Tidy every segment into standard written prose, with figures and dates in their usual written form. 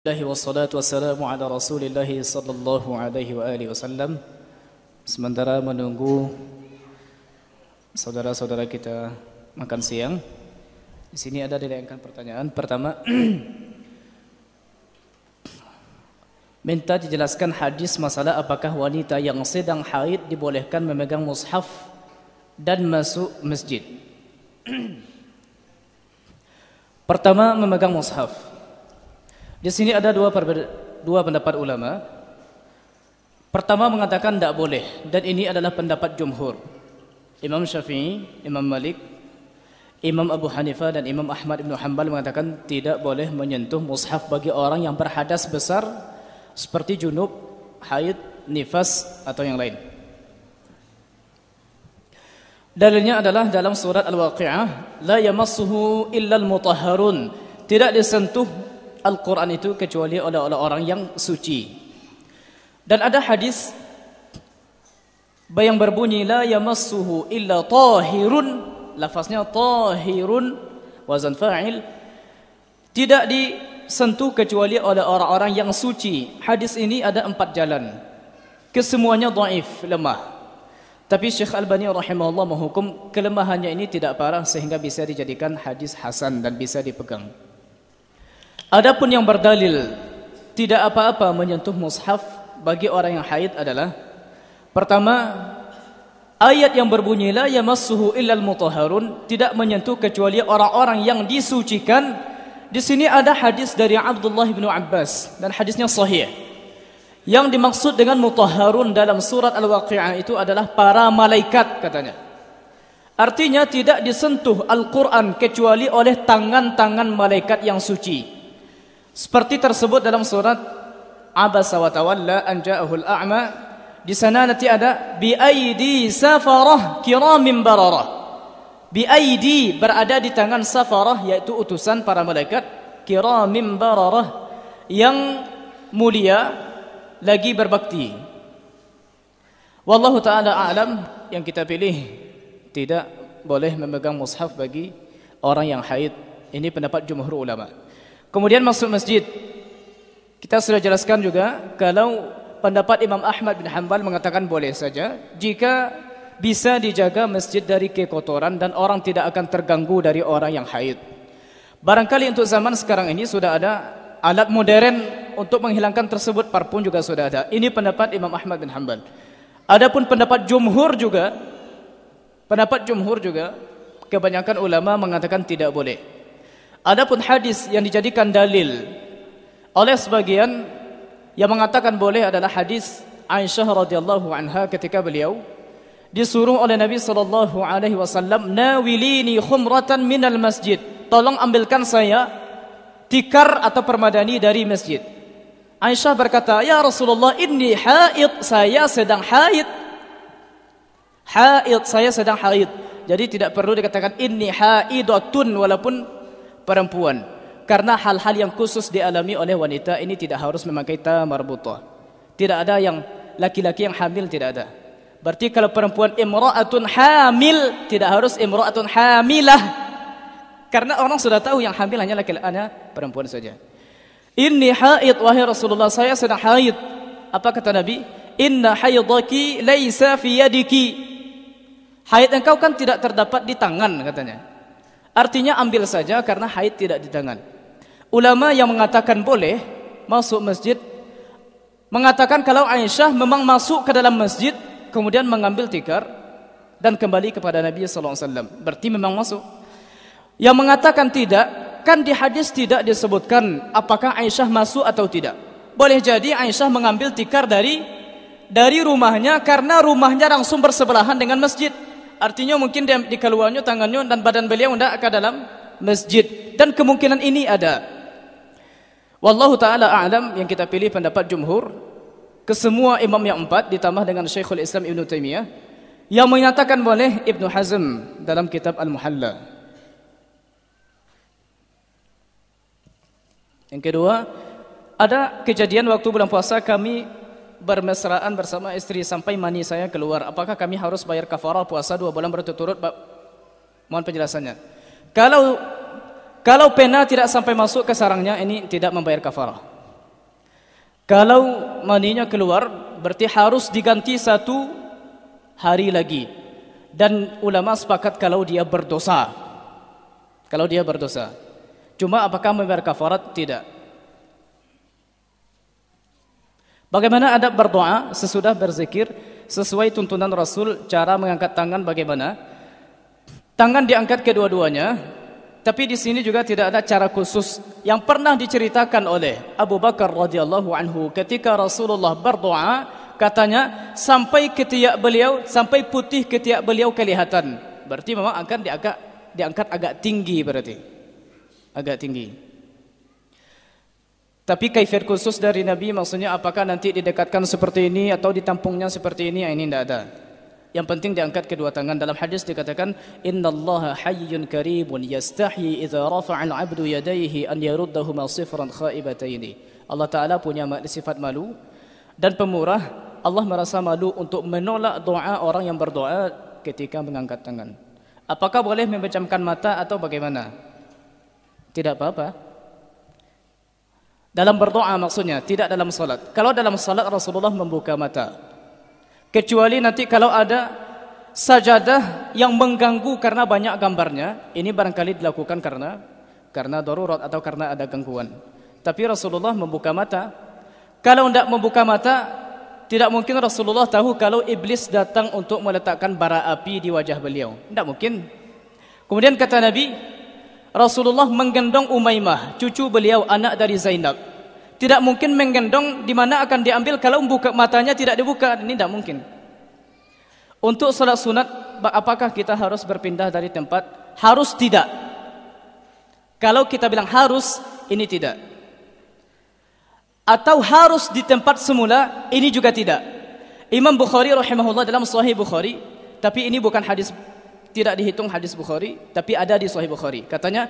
Wassalatu wassalamu ala Rasulillahi sallallahu alaihi wa alihi wasallam. Sementara menunggu saudara-saudara kita makan siang, di sini ada dilayangkan pertanyaan. Pertama, minta dijelaskan hadis masalah apakah wanita yang sedang haid dibolehkan memegang mushaf dan masuk masjid. Pertama, memegang mushaf. Di sini ada dua pendapat ulama. Pertama mengatakan tidak boleh, dan ini adalah pendapat jumhur. Imam Syafi'i, Imam Malik, Imam Abu Hanifah dan Imam Ahmad bin Hanbal mengatakan tidak boleh menyentuh mushaf bagi orang yang berhadas besar seperti junub, haid, nifas atau yang lain. Dalilnya adalah dalam surat Al-Waqi'ah, la yamassuhu illal mutahharun. Tidak disentuh Al-Quran itu kecuali oleh orang yang suci. Dan ada hadis yang berbunyi la yamassuhu illa tahirun, lafaznya tahirun, wazan fa'il, tidak disentuh kecuali oleh orang-orang yang suci. Hadis ini ada 4 jalan, kesemuanya dhaif, lemah. Tapi Syekh Albani rahimahullah menghukum kelemahannya ini tidak parah sehingga bisa dijadikan hadis hasan dan bisa dipegang. Adapun yang berdalil tidak apa-apa menyentuh mushaf bagi orang yang haid adalah, pertama, ayat yang berbunyi la yamassuhu illal mutahharun, tidak menyentuh kecuali orang-orang yang disucikan. Di sini ada hadis dari Abdullah bin Abbas dan hadisnya sahih. Yang dimaksud dengan mutahharun dalam surat Al-Waqi'ah itu adalah para malaikat katanya. Artinya tidak disentuh Al-Quran kecuali oleh tangan-tangan malaikat yang suci. Seperti tersebut dalam surat Abasa wa tawalla an ja'ahul a'ma. Di sana nanti ada bi aidi safarah kiramin bararah. Bi aidi berada di tangan safarah, yaitu utusan para malaikat, kiramin bararah, yang mulia lagi berbakti. Wallahu ta'ala a'lam. Yang kita pilih tidak boleh memegang mushaf bagi orang yang haid. Ini pendapat jumhur ulama. Kemudian masuk masjid. Kita sudah jelaskan juga kalau pendapat Imam Ahmad bin Hanbal mengatakan boleh saja jika bisa dijaga masjid dari kekotoran dan orang tidak akan terganggu dari orang yang haid. Barangkali untuk zaman sekarang ini sudah ada alat modern untuk menghilangkan tersebut, parfum juga sudah ada. Ini pendapat Imam Ahmad bin Hanbal. Adapun pendapat jumhur juga, kebanyakan ulama mengatakan tidak boleh. Adapun hadis yang dijadikan dalil oleh sebagian yang mengatakan boleh adalah hadis Aisyah radhiyallahu anha ketika beliau disuruh oleh Nabi sallallahu alaihi wasallam, nawilini khumratan minal masjid, tolong ambilkan saya tikar atau permadani dari masjid. Aisyah berkata, ya Rasulullah, inni haid, saya sedang haid. Saya sedang haid. Jadi tidak perlu dikatakan inni haidatun walaupun perempuan, karena hal-hal yang khusus dialami oleh wanita ini tidak harus memakai ta marbutah. Tidak ada yang laki-laki yang hamil, tidak ada. Berarti kalau perempuan imra'atun hamil, tidak harus imra'atun hamilah, karena orang sudah tahu yang hamil hanya laki-laki, perempuan saja. Inni haid, wahai Rasulullah, saya sedang haid. Apa kata Nabi? Inna haidaki laisa fi yadiki. Haid engkau kan tidak terdapat di tangan, katanya. Artinya ambil saja karena haid tidak di tangan. Ulama yang mengatakan boleh masuk masjid mengatakan kalau Aisyah memang masuk ke dalam masjid kemudian mengambil tikar dan kembali kepada Nabi sallallahu alaihi wasallam, berarti memang masuk. Yang mengatakan tidak, kan di hadis tidak disebutkan apakah Aisyah masuk atau tidak. Boleh jadi Aisyah mengambil tikar dari rumahnya karena rumahnya langsung bersebelahan dengan masjid. Artinya mungkin dia dikeluarnya tangannya dan badan beliau tidak ke dalam masjid, dan kemungkinan ini ada. Wallahu ta'ala a'lam. Yang kita pilih pendapat jumhur, kesemua imam yang 4 ditambah dengan Syekhul Islam Ibn Taimiyah. Yang menyatakan boleh Ibnu Hazm dalam kitab Al-Muhalla. Yang kedua, ada kejadian waktu bulan puasa kami bermesraan bersama istri sampai mani saya keluar. Apakah kami harus bayar kafarah puasa 2 bulan berturut-turut? Mohon penjelasannya. Kalau pena tidak sampai masuk ke sarangnya, ini tidak membayar kafarah. Kalau maninya keluar, berarti harus diganti 1 hari lagi. Dan ulama sepakat kalau dia berdosa. Kalau dia berdosa. Cuma apakah membayar kafarat? Tidak. Bagaimana adab berdoa sesudah berzikir sesuai tuntunan Rasul? Cara mengangkat tangan bagaimana? Tangan diangkat kedua-duanya, tapi di sini juga tidak ada cara khusus yang pernah diceritakan oleh Abu Bakar radhiyallahu anhu ketika Rasulullah berdoa, katanya sampai ketiak beliau, sampai putih ketiak beliau kelihatan. Berarti memang akan diangkat agak tinggi, berarti agak tinggi. Tapi kaifiyat khusus dari Nabi, maksudnya apakah nanti didekatkan seperti ini atau ditampungnya seperti ini, ini tidak ada. Yang penting diangkat kedua tangan. Dalam hadis dikatakan, innallaha hayyun karimun yastahyi idza rafa'a al-'abdu yadayhi an yaruddahuma sifran khaibataini. Allah Taala punya sifat malu dan pemurah. Allah merasa malu untuk menolak doa orang yang berdoa ketika mengangkat tangan. Apakah boleh memejamkan mata atau bagaimana? Tidak apa-apa. Dalam berdoa maksudnya, tidak dalam salat. Kalau dalam salat Rasulullah membuka mata. Kecuali nanti kalau ada sajadah yang mengganggu karena banyak gambarnya, ini barangkali dilakukan karena darurat atau karena ada gangguan. Tapi Rasulullah membuka mata. Kalau tidak membuka mata, tidak mungkin Rasulullah tahu kalau iblis datang untuk meletakkan bara api di wajah beliau. Tidak mungkin. Kemudian kata Nabi, Rasulullah menggendong Umaymah, cucu beliau, anak dari Zainab. Tidak mungkin menggendong di mana akan diambil kalau membuka matanya tidak dibuka. Ini tidak mungkin. Untuk salat sunat, apakah kita harus berpindah dari tempat? Harus tidak. Kalau kita bilang harus, ini tidak. Atau harus di tempat semula, ini juga tidak. Imam Bukhari rahimahullah dalam Sahih Bukhari, tapi ini bukan hadis, tidak dihitung hadis Bukhari, tapi ada di Sahih Bukhari. Katanya,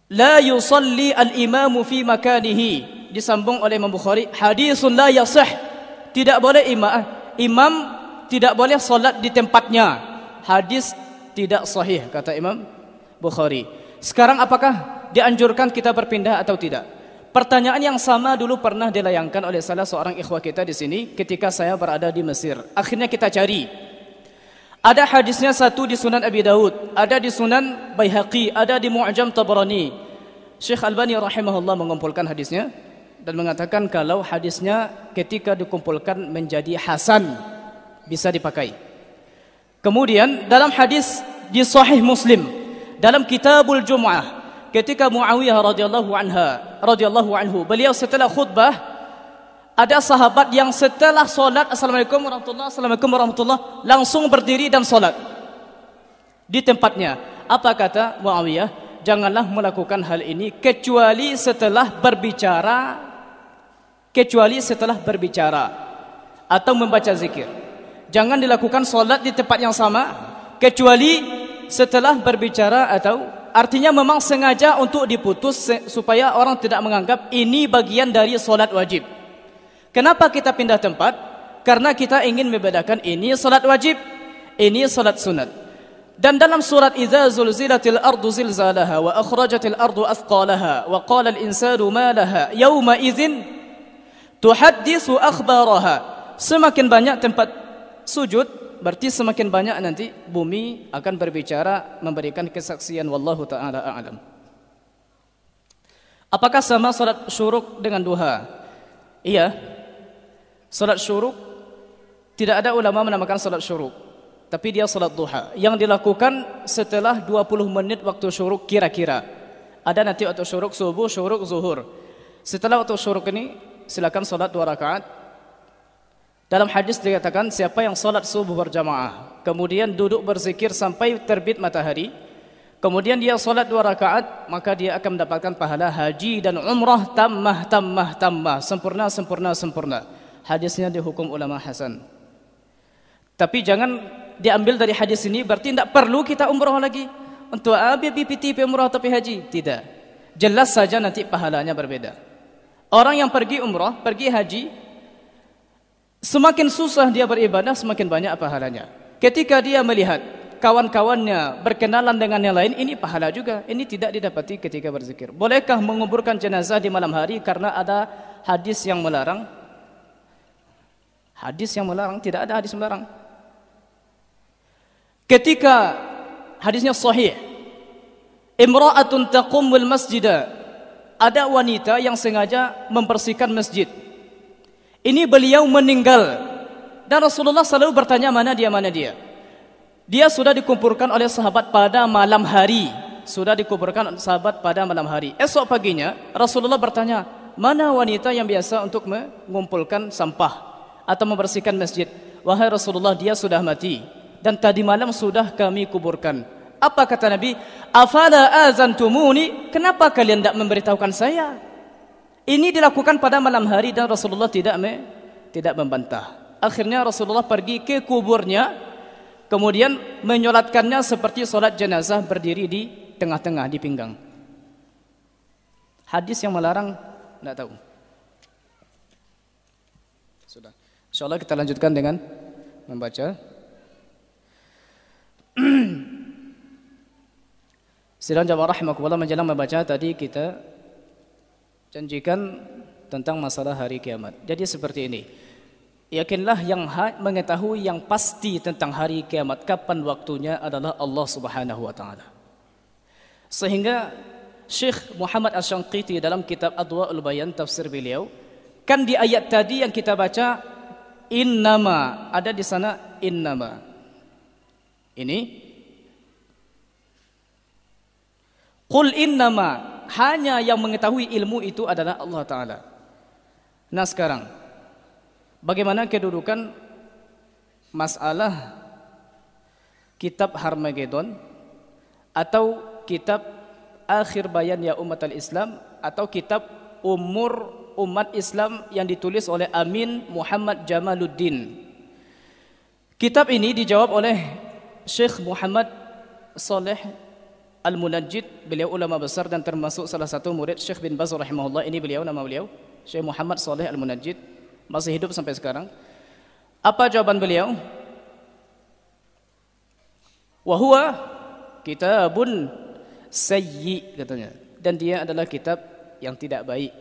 la yusalli al-imamu fi makanihi. Disambung oleh Imam Bukhari, hadisun la yasih. Tidak boleh imam tidak boleh salat di tempatnya. Hadis tidak sahih, kata Imam Bukhari. Sekarang apakah dianjurkan kita berpindah atau tidak? Pertanyaan yang sama dulu pernah dilayangkan oleh salah seorang ikhwah kita di sini ketika saya berada di Mesir. Akhirnya kita cari. Ada hadisnya satu di Sunan Abi Daud, ada di Sunan Baihaqi, ada di Mu'jam Tabrani. Syekh Albani rahimahullah mengumpulkan hadisnya dan mengatakan kalau hadisnya ketika dikumpulkan menjadi hasan, bisa dipakai. Kemudian dalam hadis di Sahih Muslim, dalam Kitabul Jum'ah, ketika Muawiyah radhiyallahu anhu, beliau setelah khutbah, ada sahabat yang setelah solat Assalamualaikum warahmatullah langsung berdiri dan solat di tempatnya. Apa kata Muawiyah? Janganlah melakukan hal ini kecuali setelah berbicara atau membaca zikir. Jangan dilakukan solat di tempat yang sama kecuali setelah berbicara, atau artinya memang sengaja untuk diputus supaya orang tidak menganggap ini bagian dari solat wajib. Kenapa kita pindah tempat? Karena kita ingin membedakan ini salat wajib, ini salat sunat. Dan dalam surat Idza zulzilatil ardu zilzalaha wa akhrajatil ardu athqalaha wa qala al insanu ma laha yawma idzin tuhadditsu akhbaraha. Semakin banyak tempat sujud, berarti semakin banyak nanti bumi akan berbicara, memberikan kesaksian. Wallahu taala a'lam. Apakah sama salat syuruk dengan duha? Iya. Salat syuruk, tidak ada ulama menamakan salat syuruk, tapi dia salat duha yang dilakukan setelah 20 menit waktu syuruk kira-kira. Ada nanti waktu syuruk subuh, syuruk zuhur. Setelah waktu syuruk ini silakan salat 2 rakaat. Dalam hadis dikatakan siapa yang salat subuh berjamaah kemudian duduk berzikir sampai terbit matahari, kemudian dia salat 2 rakaat, maka dia akan mendapatkan pahala haji dan umrah tammah, sempurna. Hadisnya dihukum ulama hasan. Tapi jangan diambil dari hadis ini berarti tidak perlu kita umrah lagi. Untuk BPT umrah atau haji, tidak. Jelas saja nanti pahalanya berbeda. Orang yang pergi umrah, pergi haji, semakin susah dia beribadah, semakin banyak pahalanya. Ketika dia melihat kawan-kawannya berkenalan dengan yang lain, ini pahala juga. Ini tidak didapati ketika berzikir. Bolehkah menguburkan jenazah di malam hari karena ada hadis yang melarang. Hadis yang melarang, tidak ada hadis melarang. Ketika hadisnya sahih, imra'atun taqumul masjida, ada wanita yang sengaja membersihkan masjid. Ini beliau meninggal dan Rasulullah selalu bertanya mana dia. Dia sudah dikuburkan oleh sahabat pada malam hari. Esok paginya Rasulullah bertanya, mana wanita yang biasa untuk mengumpulkan sampah atau membersihkan masjid? Wahai Rasulullah, dia sudah mati dan tadi malam sudah kami kuburkan. Apa kata Nabi? Afala azantumuni, kenapa kalian tidak memberitahukan saya? Ini dilakukan pada malam hari dan Rasulullah tidak membantah. Akhirnya Rasulullah pergi ke kuburnya, kemudian menyolatkannya seperti solat jenazah, berdiri di tengah-tengah, di pinggang. Hadis yang melarang, tidak tahu. Sudah. InsyaAllah kita lanjutkan dengan membaca. Sidang jamaah rahimakumullah, menjelang membaca tadi kita janjikan tentang masalah hari kiamat. Jadi seperti ini. Yakinlah yang mengetahui yang pasti tentang hari kiamat, kapan waktunya, adalah Allah Subhanahu wa taala. Sehingga Syekh Muhammad Asy-Syanqiti dalam kitab Adwa'ul Bayan tafsir beliau, kan di ayat tadi yang kita baca innama, ada di sana innama. Ini qul innama, hanya yang mengetahui ilmu itu adalah Allah taala. Nah, sekarang bagaimana kedudukan masalah kitab Harmagedon atau kitab Akhir Bayan ya Umat al-Islam atau kitab Umur Umat Islam yang ditulis oleh Amin Muhammad Jamaluddin? Kitab ini dijawab oleh Syekh Muhammad Saleh Al-Munajjid, beliau ulama besar dan termasuk salah satu murid Syekh bin Baz rahimahullah. Ini beliau, nama beliau Syekh Muhammad Saleh Al-Munajjid, masih hidup sampai sekarang. Apa jawaban beliau? Wa huwa kitabun sayyi, katanya, dan dia adalah kitab yang tidak baik.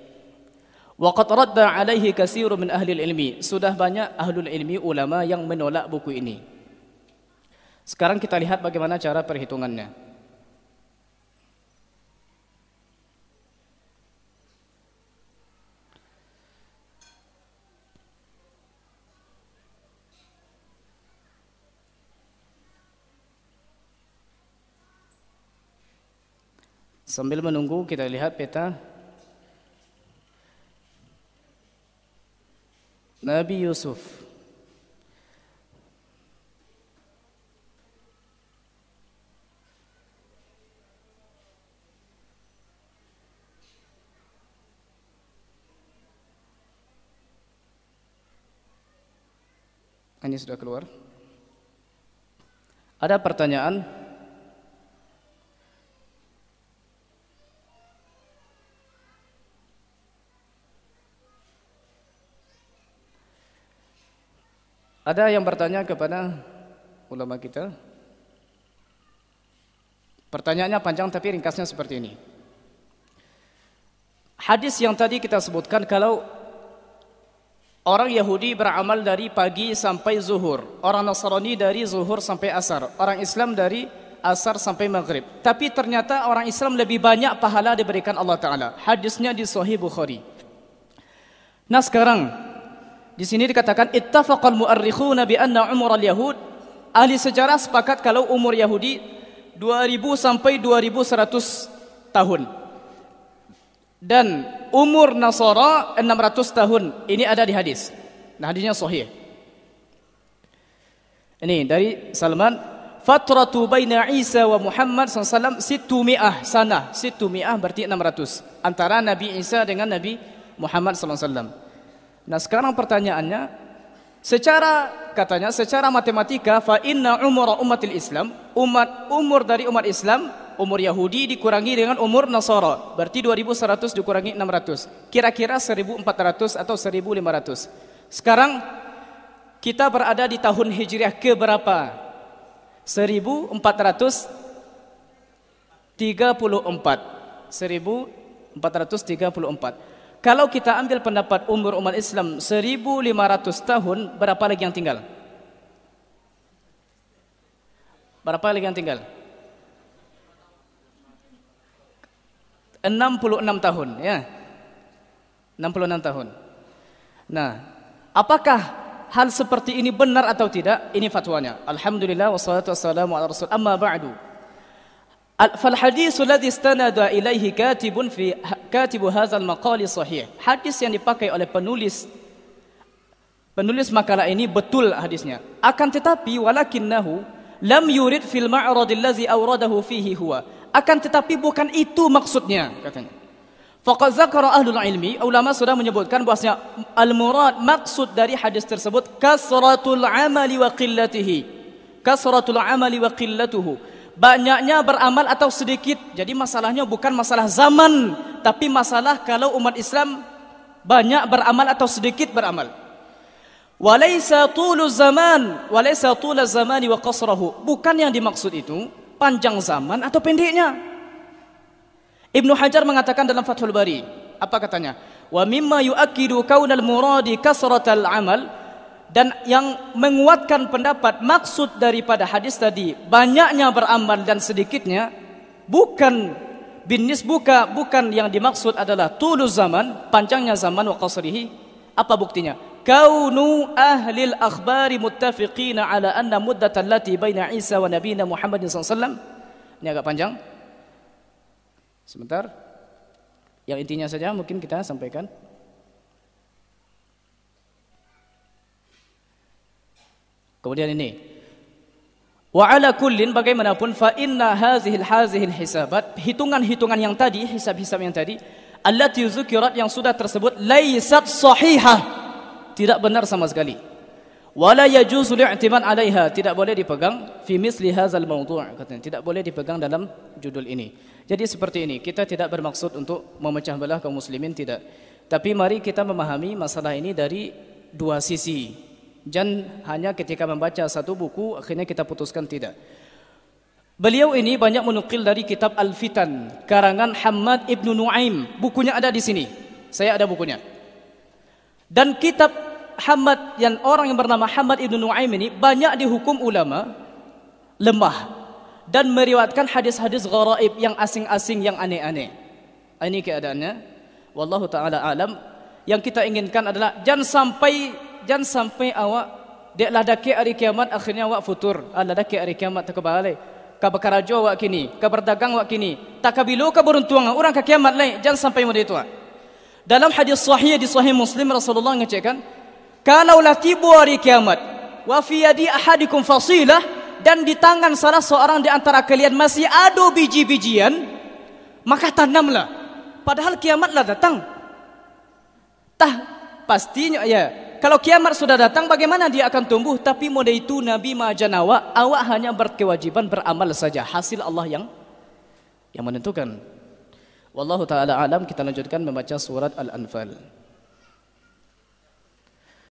Wa qad radda alaihi katsirun min ahli ilmi, sudah banyak ahlul ilmi ulama yang menolak buku ini. Sekarang kita lihat bagaimana cara perhitungannya. Sambil menunggu kita lihat peta Nabi Yusuf. Ini sudah keluar. Ada pertanyaan? Ada yang bertanya kepada ulama kita. Pertanyaannya panjang tapi ringkasnya seperti ini. Hadis yang tadi kita sebutkan, kalau orang Yahudi beramal dari pagi sampai zuhur, orang Nasrani dari zuhur sampai asar, orang Islam dari asar sampai maghrib. Tapi ternyata orang Islam lebih banyak pahala diberikan Allah Ta'ala. Hadisnya di Sahih Bukhari. Nah, sekarang di sini dikatakan ittafaqal mu'arrikhuna bi anna umur al-yahud, ahli sejarah sepakat kalau umur Yahudi 2000 sampai 2100 tahun. Dan umur Nasara 600 tahun. Ini ada di hadis. Nah, hadisnya sahih. Ini dari Salman, fatratu baina Isa wa Muhammad sallallahu alaihi wasallam 600 sanah. 600 berarti 600. Antara Nabi Isa dengan Nabi Muhammad sallallahu alaihi wasallam. Nah, sekarang pertanyaannya, secara matematika, fa inna umur umatil Islam, umur dari umat Islam, umur Yahudi dikurangi dengan umur Nasara, berarti 2100 dikurangi 600, kira-kira 1400 atau 1500. Sekarang kita berada di tahun Hijriah ke berapa? 1434. Kalau kita ambil pendapat umur umat Islam 1500 tahun, berapa lagi yang tinggal? Berapa lagi yang tinggal? 66 tahun, ya. 66 tahun. Nah, apakah hal seperti ini benar atau tidak? Ini fatwanya. Alhamdulillah wassalatu wassalamu ala Rasul. Amma ba'du. Fal hadis alladhi istanada ilaihi katibu hadzal maqali sahih. Hadis yang dipakai oleh penulis makalah ini betul hadisnya. Akan tetapi walakinnahu lam yurid fil ma'rad allazi awradahu fihi huwa. Akan tetapi bukan itu maksudnya, katanya. Faqad zakara ahlul ilmi, ulama sudah menyebutkan bahwasanya al-murad maksud dari hadis tersebut kasratul amali wa qillatihi. Kasratul amali wa qillatuhu. Banyaknya beramal atau sedikit. Jadi masalahnya bukan masalah zaman, tapi masalah kalau umat Islam banyak beramal atau sedikit beramal. Walaysa tulu zaman, walaysa tula zamani wa qasrahu. Bukan yang dimaksud itu panjang zaman atau pendeknya. Ibnu Hajar mengatakan dalam Fathul Bari, apa katanya? Wa mimma yu'akkidu kaunal muradi kasratal amal. Dan yang menguatkan pendapat maksud daripada hadis tadi banyaknya beramal dan sedikitnya bukan yang dimaksud adalah tuluz zaman, panjangnya zaman wa qasrihi. Apa buktinya? Kaunu ahlil akhbari muttafiqina ala anna muddatan lati baina Isa wa nabiyina Muhammadin sallallahu alaihi wasallam. Ini agak panjang. Sebentar. Yang intinya saja mungkin kita sampaikan. Kemudian ini, wa ala kullin, bagaimanapun, fa inna hazihil hisabat, hitungan-hitungan yang tadi, hisab-hisab yang tadi, allati zukirat, yang sudah tersebut, laysat sahihah, tidak benar sama sekali. Wala yajuzu li'timad 'alaiha, tidak boleh dipegang fi misli hadzal mawdu', katanya, tidak boleh dipegang dalam judul ini. Jadi seperti ini, kita tidak bermaksud untuk memecah belah kaum muslimin, tidak. Tapi mari kita memahami masalah ini dari dua sisi. Jangan hanya ketika membaca satu buku akhirnya kita putuskan, tidak. Beliau ini banyak menukil dari kitab Al-Fitan karangan Hammad ibnu Nuaim. Bukunya ada di sini. Saya ada bukunya. Dan kitab Hammad, yang orang yang bernama Hammad ibnu Nuaim ini banyak dihukum ulama lemah dan meriwayatkan hadis-hadis gharaib yang asing-asing, yang aneh-aneh. Ini keadaannya. Wallahu taala alam. Yang kita inginkan adalah jangan sampai awak dia ladaki hari kiamat akhirnya awak futur. Ladaki hari kiamat tak kebalik. Ka berkarajo awak kini, ka berdagang awak kini. Tak kabilo ka beruntungan orang ka kiamat lain. Jangan sampai mudi itu. Dalam hadis sahih di Sahih Muslim, Rasulullah mengatakan, "Kalau la tibu hari kiamat wa fi yadi ahadikum fasilah," dan di tangan salah seorang di antara kalian masih ada biji-bijian, maka tanamlah. Padahal kiamatlah datang. Pastinya ya. Kalau kiamat sudah datang, bagaimana dia akan tumbuh? Tapi model itu Nabi Majanawa, awak hanya berkewajiban beramal saja. Hasil Allah yang menentukan. Wallahu ta'ala alam. Kita lanjutkan membaca surat Al-Anfal.